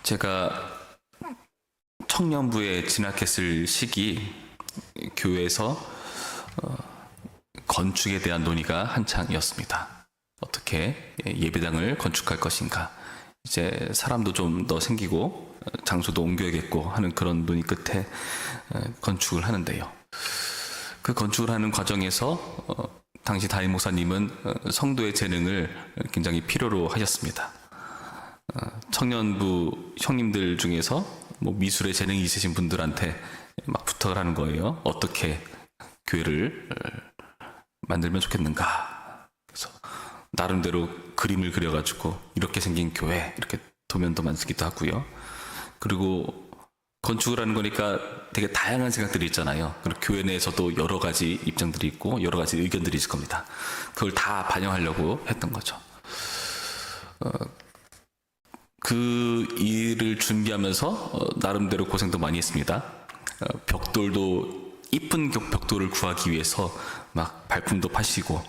제가 청년부에 진학했을 시기 교회에서 건축에 대한 논의가 한창이었습니다. 어떻게 예배당을 건축할 것인가, 이제 사람도 좀 더 생기고 장소도 옮겨야겠고 하는 그런 논의 끝에 건축을 하는데요. 그 건축을 하는 과정에서 당시 담임 목사님은 성도의 재능을 굉장히 필요로 하셨습니다. 청년부 형님들 중에서 뭐 미술에 재능이 있으신 분들한테 막 부탁을 하는 거예요. 어떻게 교회를 만들면 좋겠는가. 그래서 나름대로 그림을 그려가지고 이렇게 생긴 교회, 이렇게 도면도 만들기도 하고요. 그리고 건축을 하는 거니까 되게 다양한 생각들이 있잖아요. 그리고 교회 내에서도 여러 가지 입장들이 있고 여러 가지 의견들이 있을 겁니다. 그걸 다 반영하려고 했던 거죠. 그 일을 준비하면서 나름대로 고생도 많이 했습니다. 벽돌도, 이쁜 벽돌을 구하기 위해서 막 발품도 파시고,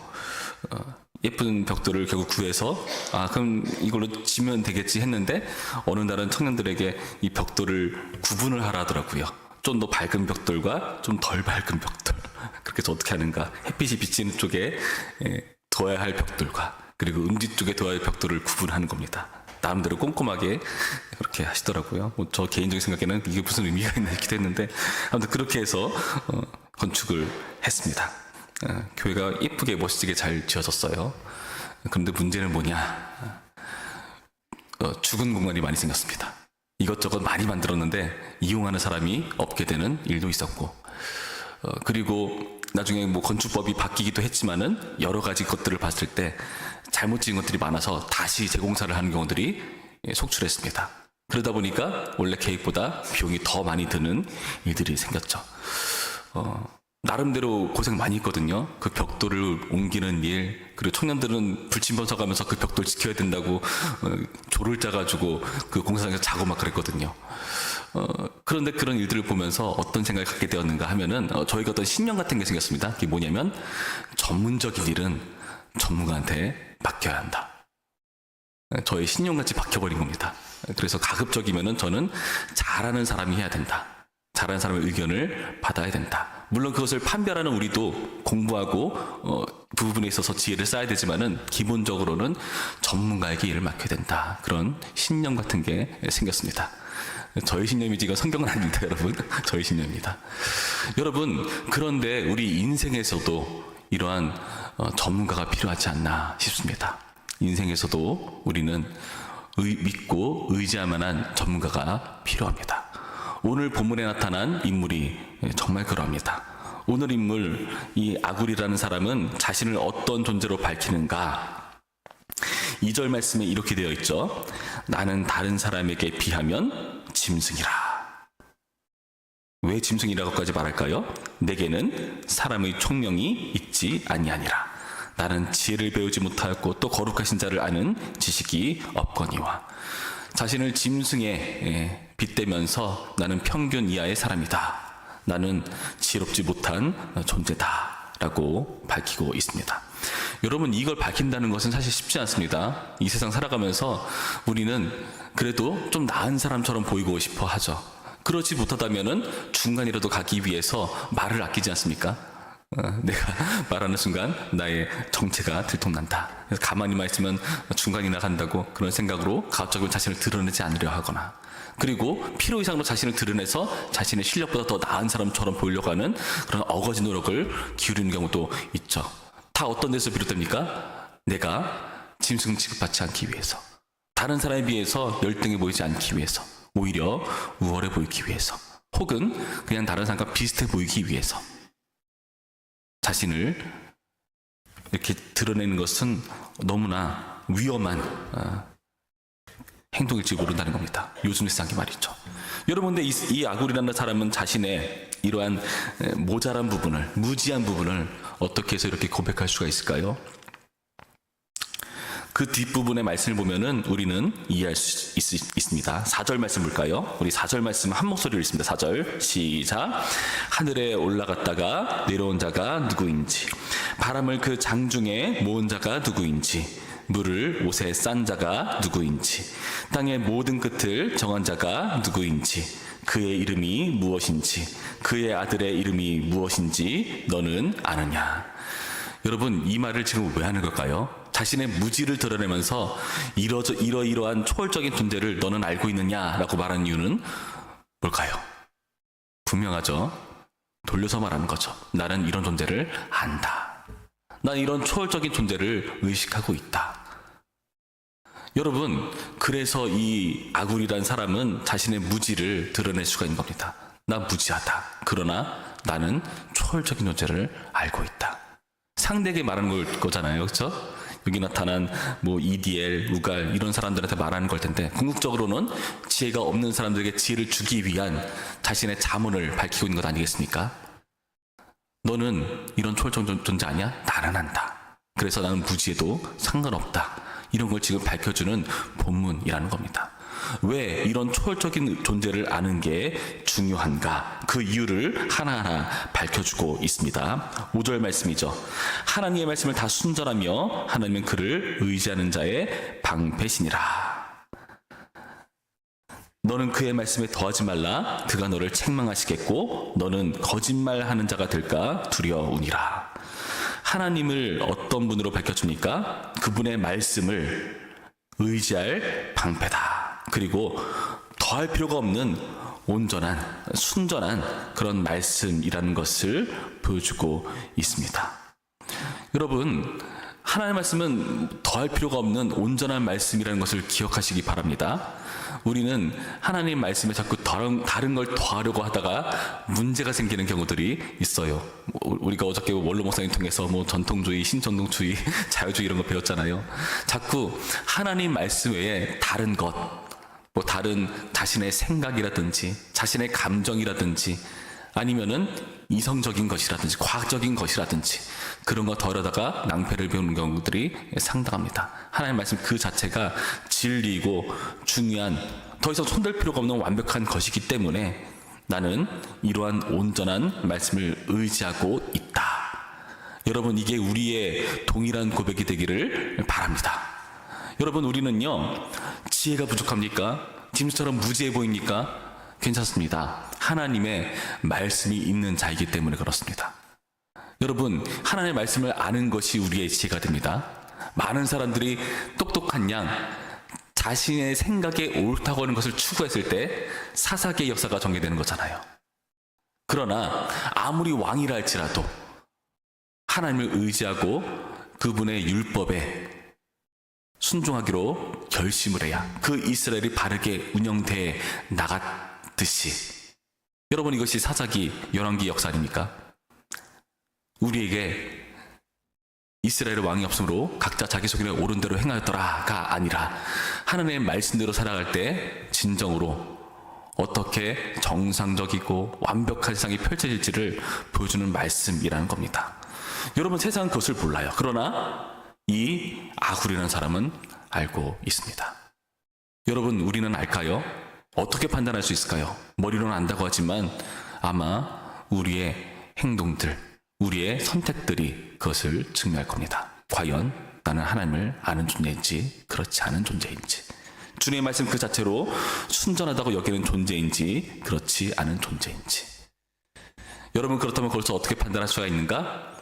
예쁜 벽돌을 결국 구해서 그럼 이걸로 지면 되겠지 했는데, 어느 날은 청년들에게 이 벽돌을 구분을 하라 하더라고요. 좀 더 밝은 벽돌과 좀 덜 밝은 벽돌. 그렇게 해서 어떻게 하는가, 햇빛이 비치는 쪽에 둬야 할 벽돌과 그리고 음지 쪽에 둬야 할 벽돌을 구분하는 겁니다. 나름대로 꼼꼼하게 그렇게 하시더라고요. 뭐 저 개인적인 생각에는 이게 무슨 의미가 있나 싶기도 했는데, 아무튼 그렇게 해서 건축을 했습니다. 교회가 예쁘게 멋지게 잘 지어졌어요. 그런데 문제는 뭐냐, 죽은 공간이 많이 생겼습니다. 이것저것 많이 만들었는데 이용하는 사람이 없게 되는 일도 있었고, 그리고 나중에 뭐 건축법이 바뀌기도 했지만은 여러 가지 것들을 봤을 때 잘못 지은 것들이 많아서 다시 재공사를 하는 경우들이 속출했습니다. 그러다 보니까 원래 계획보다 비용이 더 많이 드는 일들이 생겼죠. 나름대로 고생 많이 했거든요. 그 벽돌을 옮기는 일, 그리고 청년들은 불침번 서가면서 그 벽돌 지켜야 된다고 조를 짜가지고 그 공사장에서 자고 막 그랬거든요. 그런데 그런 일들을 보면서 어떤 생각을 갖게 되었는가 하면은, 저희가 어떤 신념 같은 게 생겼습니다. 그게 뭐냐면, 전문적인 일은 전문가한테 맡겨야 한다. 저의 신념같이 박혀버린 겁니다. 그래서 가급적이면은 저는 잘하는 사람이 해야 된다. 잘하는 사람의 의견을 받아야 된다. 물론 그것을 판별하는 우리도 공부하고 그 부분에 있어서 지혜를 쌓아야 되지만은, 기본적으로는 전문가에게 일을 맡겨야 된다. 그런 신념 같은 게 생겼습니다. 저의 신념이지 이건 성경은 아닙니다, 여러분. 저의 신념입니다. 여러분, 그런데 우리 인생에서도 이러한 전문가가 필요하지 않나 싶습니다. 인생에서도 우리는 믿고 의지할 만한 전문가가 필요합니다. 오늘 본문에 나타난 인물이 정말 그러합니다. 오늘 인물, 이 아굴이라는 사람은 자신을 어떤 존재로 밝히는가? 2절 말씀에 이렇게 되어 있죠. 나는 다른 사람에게 비하면 짐승이라. 왜 짐승이라고까지 말할까요? 내게는 사람의 총명이 있지 아니하니라. 나는 지혜를 배우지 못하였고 또 거룩하신 자를 아는 지식이 없거니와. 자신을 짐승에 빗대면서 나는 평균 이하의 사람이다. 나는 지혜롭지 못한 존재다. 라고 밝히고 있습니다. 여러분, 이걸 밝힌다는 것은 사실 쉽지 않습니다. 이 세상 살아가면서 우리는 그래도 좀 나은 사람처럼 보이고 싶어 하죠. 그렇지 못하다면은 중간이라도 가기 위해서 말을 아끼지 않습니까? 내가 말하는 순간 나의 정체가 들통난다. 그래서 가만히만 있으면 중간이나 간다고, 그런 생각으로 가급적이면 자신을 드러내지 않으려 하거나, 그리고 필요 이상으로 자신을 드러내서 자신의 실력보다 더 나은 사람처럼 보이려고 하는 그런 어거지 노력을 기울이는 경우도 있죠. 다 어떤 데서 비롯됩니까? 내가 짐승 취급받지 않기 위해서, 다른 사람에 비해서 열등해 보이지 않기 위해서, 오히려 우월해 보이기 위해서, 혹은 그냥 다른 사람과 비슷해 보이기 위해서 자신을 이렇게 드러내는 것은 너무나 위험한 행동일지 모른다는 겁니다. 요즘 세상에 말이죠. 여러분, 근데 이 아굴이라는 사람은 자신의 이러한 모자란 부분을, 무지한 부분을 어떻게 해서 이렇게 고백할 수가 있을까요? 그 뒷부분의 말씀을 보면은 우리는 이해할 수 있습니다. 4절 말씀 볼까요? 우리 4절 말씀 한 목소리로 읽습니다. 4절 시작. 하늘에 올라갔다가 내려온 자가 누구인지, 바람을 그 장중에 모은 자가 누구인지, 물을 옷에 싼 자가 누구인지, 땅의 모든 끝을 정한 자가 누구인지, 그의 이름이 무엇인지, 그의 아들의 이름이 무엇인지 너는 아느냐. 여러분, 이 말을 지금 왜 하는 걸까요? 자신의 무지를 드러내면서 이러이러한 초월적인 존재를 너는 알고 있느냐라고 말하는 이유는 뭘까요? 분명하죠. 돌려서 말하는 거죠. 나는 이런 존재를 안다. 난 이런 초월적인 존재를 의식하고 있다. 여러분, 그래서 이 아굴이란 사람은 자신의 무지를 드러낼 수가 있는 겁니다. 난 무지하다. 그러나 나는 초월적인 존재를 알고 있다. 상대에게 말하는 거잖아요. 그렇죠? 여기 나타난 EDL, 우갈 이런 사람들한테 말하는 걸 텐데, 궁극적으로는 지혜가 없는 사람들에게 지혜를 주기 위한 자신의 자문을 밝히고 있는 것 아니겠습니까? 너는 이런 초월적 존재 아니야? 나는 안다. 그래서 나는 무지해도 상관없다. 이런 걸 지금 밝혀주는 본문이라는 겁니다. 왜 이런 초월적인 존재를 아는 게 중요한가? 그 이유를 하나하나 밝혀주고 있습니다. 5절 말씀이죠. 하나님의 말씀을 다 순전하며 하나님은 그를 의지하는 자의 방패시니라. 너는 그의 말씀에 더하지 말라. 그가 너를 책망하시겠고 너는 거짓말하는 자가 될까 두려우니라. 하나님을 어떤 분으로 밝혀줍니까? 그분의 말씀을 의지할 방패다. 그리고 더할 필요가 없는 온전한, 순전한 그런 말씀이라는 것을 보여주고 있습니다. 여러분, 하나님의 말씀은 더할 필요가 없는 온전한 말씀이라는 것을 기억하시기 바랍니다. 우리는 하나님 말씀에 자꾸 다른 걸 더하려고 하다가 문제가 생기는 경우들이 있어요. 우리가 어저께 원로 목사님 통해서 전통주의, 신전통주의, 자유주의 이런 거 배웠잖아요. 자꾸 하나님 말씀 외에 다른 것, 다른 자신의 생각이라든지 자신의 감정이라든지 아니면은 이성적인 것이라든지 과학적인 것이라든지 그런 거 더하다가 낭패를 배우는 경우들이 상당합니다. 하나님 말씀 그 자체가 진리이고 중요한, 더 이상 손댈 필요가 없는 완벽한 것이기 때문에 나는 이러한 온전한 말씀을 의지하고 있다. 여러분, 이게 우리의 동일한 고백이 되기를 바랍니다. 여러분, 우리는요, 지혜가 부족합니까? 짐승처럼 무지해 보입니까? 괜찮습니다. 하나님의 말씀이 있는 자이기 때문에 그렇습니다. 여러분, 하나님의 말씀을 아는 것이 우리의 지혜가 됩니다. 많은 사람들이 똑똑한 양 자신의 생각에 옳다고 하는 것을 추구했을 때 사사기의 역사가 전개되는 거잖아요. 그러나 아무리 왕이라 할지라도 하나님을 의지하고 그분의 율법에 순종하기로 결심을 해야 그 이스라엘이 바르게 운영돼 나갔듯이, 여러분, 이것이 사사기, 열왕기 역사 아닙니까? 우리에게 이스라엘의 왕이 없으므로 각자 자기 속에 옳은 대로 행하였더라가 아니라 하나님의 말씀대로 살아갈 때 진정으로 어떻게 정상적이고 완벽한 세상이 펼쳐질지를 보여주는 말씀이라는 겁니다. 여러분, 세상은 그것을 몰라요. 그러나 이 아굴이라는 사람은 알고 있습니다. 여러분, 우리는 알까요? 어떻게 판단할 수 있을까요? 머리로는 안다고 하지만 아마 우리의 행동들, 우리의 선택들이 그것을 증명할 겁니다. 과연 나는 하나님을 아는 존재인지 그렇지 않은 존재인지, 주님의 말씀 그 자체로 순전하다고 여기는 존재인지 그렇지 않은 존재인지. 여러분, 그렇다면 그것을 어떻게 판단할 수가 있는가?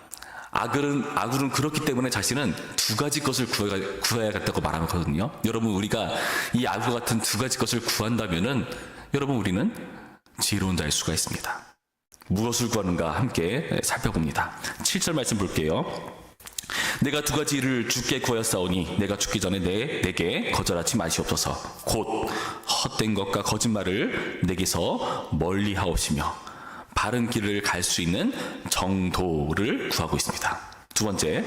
아굴은 그렇기 때문에 자신은 두 가지 것을 구해야겠다고 말하거든요. 여러분, 우리가 이 아굴 같은 두 가지 것을 구한다면은 여러분, 우리는 지혜로운 자일 수가 있습니다. 무엇을 구하는가 함께 살펴봅니다. 7절 말씀 볼게요. 내가 두 가지를 주께 구하였사오니 내가 죽기 전에 내게 거절하지 마시옵소서. 곧 헛된 것과 거짓말을 내게서 멀리 하옵시며 바른 길을 갈 수 있는 정도를 구하고 있습니다. 두 번째,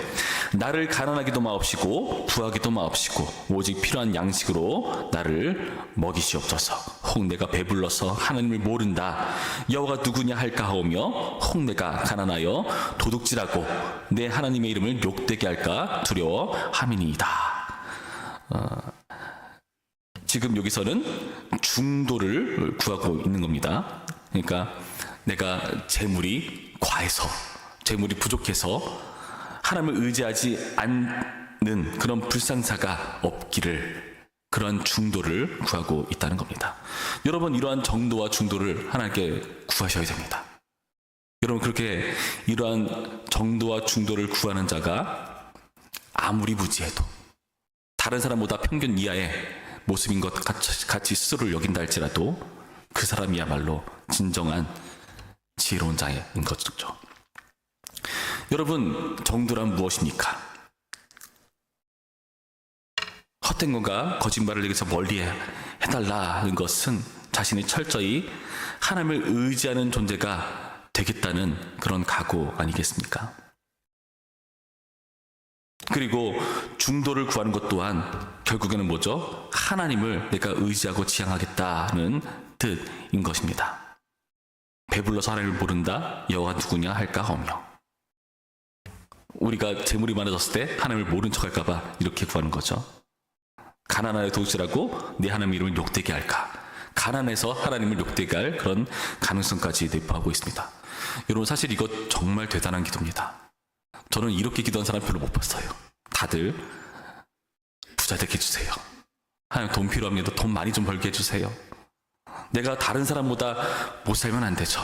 나를 가난하기도 마옵시고 부하기도 마옵시고 오직 필요한 양식으로 나를 먹이시옵소서. 혹 내가 배불러서 하나님을 모른다, 여호와가 누구냐 할까 하오며 혹 내가 가난하여 도둑질하고 내 하나님의 이름을 욕되게 할까 두려워함이니이다. 지금 여기서는 중도를 구하고 있는 겁니다. 그러니까 내가 재물이 과해서, 재물이 부족해서 하나님을 의지하지 그런 불상사가 없기를, 그런 중도를 구하고 있다는 겁니다. 여러분, 이러한 정도와 중도를 하나님께 구하셔야 됩니다. 여러분, 그렇게 이러한 정도와 중도를 구하는 자가 아무리 무지해도 다른 사람보다 평균 이하의 모습인 것 같이 스스로를 여긴다 할지라도 그 사람이야말로 진정한 지혜로운 자인 것이죠. 여러분, 정도란 무엇입니까? 헛된 것과 거짓말을 여기서 멀리 해달라는 것은 자신이 철저히 하나님을 의지하는 존재가 되겠다는 그런 각오 아니겠습니까? 그리고 중도를 구하는 것 또한 결국에는 뭐죠? 하나님을 내가 의지하고 지향하겠다는 뜻인 것입니다. 배불러서 하나님을 모른다, 여호와가 누구냐 할까 하며, 우리가 재물이 많아졌을 때 하나님을 모른 척 할까 봐 이렇게 구하는 거죠. 가난하여 도시라고 내 하나님 이름을 욕되게 할까, 가난해서 하나님을 욕되게 할 그런 가능성까지 내포하고 있습니다. 여러분, 사실 이것 정말 대단한 기도입니다. 저는 이렇게 기도한 사람 별로 못 봤어요. 다들 부자 되게 해주세요, 하나님 돈 필요합니다, 돈 많이 좀 벌게 해주세요, 내가 다른 사람보다 못 살면 안 되죠,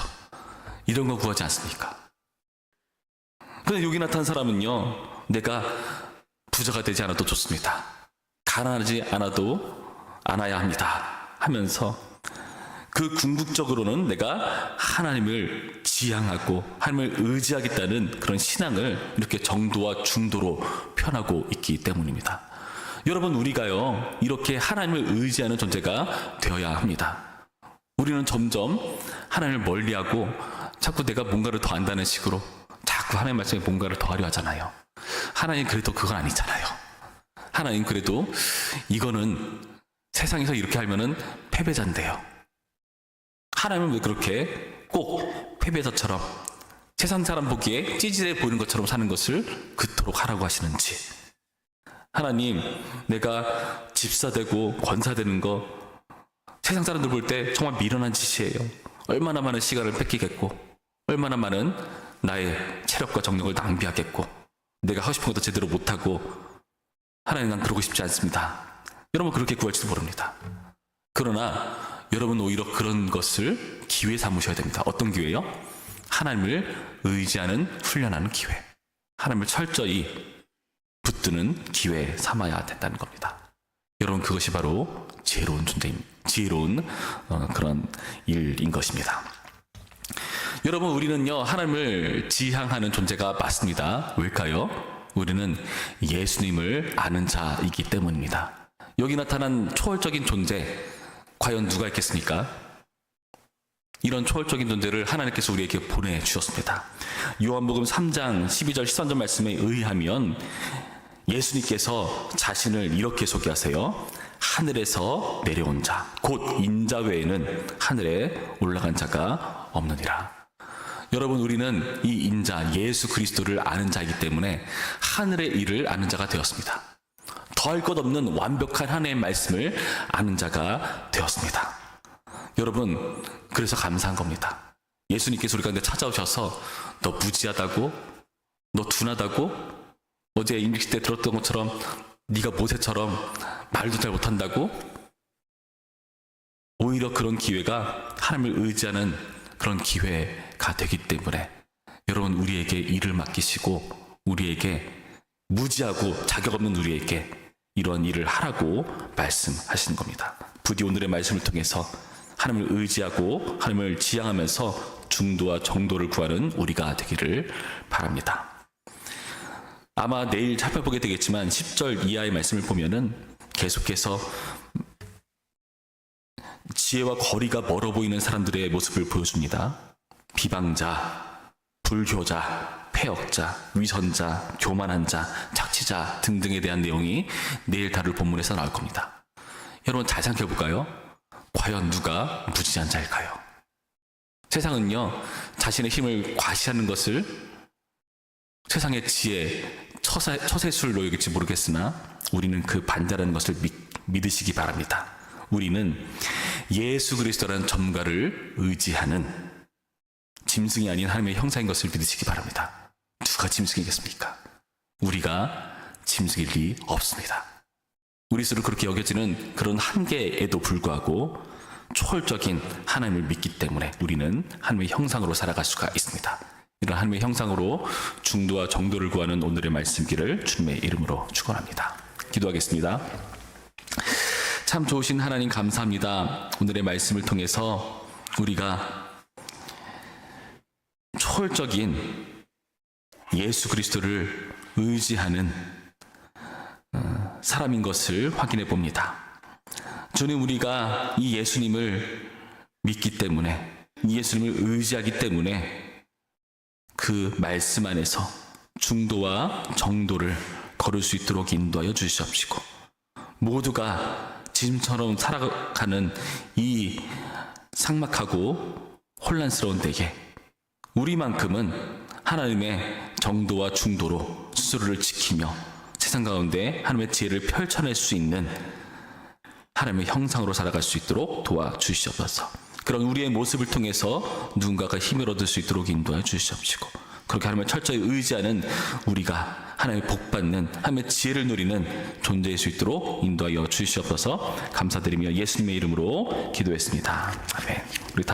이런 거 구하지 않습니까? 근데 여기 나타난 사람은요, 내가 부자가 되지 않아도 좋습니다, 가난하지 않아야 합니다 하면서 그 궁극적으로는 내가 하나님을 지향하고 하나님을 의지하겠다는 그런 신앙을 이렇게 정도와 중도로 표현하고 있기 때문입니다. 여러분, 우리가요 이렇게 하나님을 의지하는 존재가 되어야 합니다. 우리는 점점 하나님을 멀리하고 자꾸 내가 뭔가를 더 안다는 식으로 자꾸 하나님 말씀에 뭔가를 더 하려 하잖아요. 하나님 그래도 그건 아니잖아요. 하나님 그래도 이거는 세상에서 이렇게 하면은 패배자인데요. 하나님은 왜 그렇게 꼭 패배자처럼 세상 사람 보기에 찌질해 보이는 것처럼 사는 것을 그토록 하라고 하시는지. 하나님, 내가 집사되고 권사되는 거 세상 사람들 볼 때 정말 미련한 짓이에요. 얼마나 많은 시간을 뺏기겠고, 얼마나 많은 나의 체력과 정력을 낭비하겠고, 내가 하고 싶은 것도 제대로 못하고, 하나님, 난 그러고 싶지 않습니다. 여러분, 그렇게 구할지도 모릅니다. 그러나 여러분, 오히려 그런 것을 기회 삼으셔야 됩니다. 어떤 기회요? 하나님을 의지하는, 훈련하는 기회, 하나님을 철저히 붙드는 기회 삼아야 된다는 겁니다. 여러분, 그것이 바로 지혜로운 그런 일인 것입니다. 여러분, 우리는요 하나님을 지향하는 존재가 맞습니다. 왜일까요? 우리는 예수님을 아는 자이기 때문입니다. 여기 나타난 초월적인 존재, 과연 누가 있겠습니까? 이런 초월적인 존재를 하나님께서 우리에게 보내주셨습니다. 요한복음 3장 12절 13절 말씀에 의하면 예수님께서 자신을 이렇게 소개하세요. 하늘에서 내려온 자, 곧 인자 외에는 하늘에 올라간 자가 없느니라. 여러분, 우리는 이 인자 예수 그리스도를 아는 자이기 때문에 하늘의 일을 아는 자가 되었습니다. 더할 것 없는 완벽한 하나님의 말씀을 아는 자가 되었습니다. 여러분, 그래서 감사한 겁니다. 예수님께서 우리 가운데 찾아오셔서 너 무지하다고, 너 둔하다고, 어제 임직식 때 들었던 것처럼 네가 모세처럼 말도 잘 못한다고, 오히려 그런 기회가 하나님을 의지하는 그런 기회가 되기 때문에 여러분, 우리에게 일을 맡기시고 우리에게 무지하고 자격 없는 우리에게 이런 일을 하라고 말씀하시는 겁니다. 부디 오늘의 말씀을 통해서 하나님을 의지하고 하나님을 지향하면서 중도와 정도를 구하는 우리가 되기를 바랍니다. 아마 내일 살펴보게 되겠지만 10절 이하의 말씀을 보면은 계속해서 지혜와 거리가 멀어 보이는 사람들의 모습을 보여줍니다. 비방자, 불효자, 패역자, 위선자, 교만한 자, 착취자 등등에 대한 내용이 내일 다룰 본문에서 나올 겁니다. 여러분, 잘 생각해볼까요? 과연 누가 무지한 자일까요? 세상은요, 자신의 힘을 과시하는 것을 세상의 지혜, 처세술로 여길지 모르겠으나 우리는 그 반대라는 것을 믿으시기 바랍니다. 우리는 예수 그리스도라는 전가를 의지하는 짐승이 아닌 하나님의 형상인 것을 믿으시기 바랍니다. 누가 짐승이겠습니까? 우리가 짐승일 리 없습니다. 우리 스스로 그렇게 여겨지는 그런 한계에도 불구하고 초월적인 하나님을 믿기 때문에 우리는 하나님의 형상으로 살아갈 수가 있습니다. 이런 하나님의 형상으로 중도와 정도를 구하는 오늘의 말씀기를 주님의 이름으로 축원합니다. 기도하겠습니다. 참 좋으신 하나님 감사합니다. 오늘의 말씀을 통해서 우리가 초월적인 예수 그리스도를 의지하는 사람인 것을 확인해 봅니다. 주님, 우리가 이 예수님을 믿기 때문에, 이 예수님을 의지하기 때문에 그 말씀 안에서 중도와 정도를 걸을 수 있도록 인도하여 주시옵시고, 모두가 지금처럼 살아가는 이 삭막하고 혼란스러운 때에 우리만큼은 하나님의 정도와 중도로 스스로를 지키며 세상 가운데 하나님의 지혜를 펼쳐낼 수 있는 하나님의 형상으로 살아갈 수 있도록 도와주시옵소서. 그런 우리의 모습을 통해서 누군가가 힘을 얻을 수 있도록 인도하여 주시옵시고, 그렇게 하나님을 철저히 의지하는 우리가 하나님의 복받는 하나님의 지혜를 누리는 존재일 수 있도록 인도하여 주시옵소서. 감사드리며 예수님의 이름으로 기도했습니다. 아멘. 우리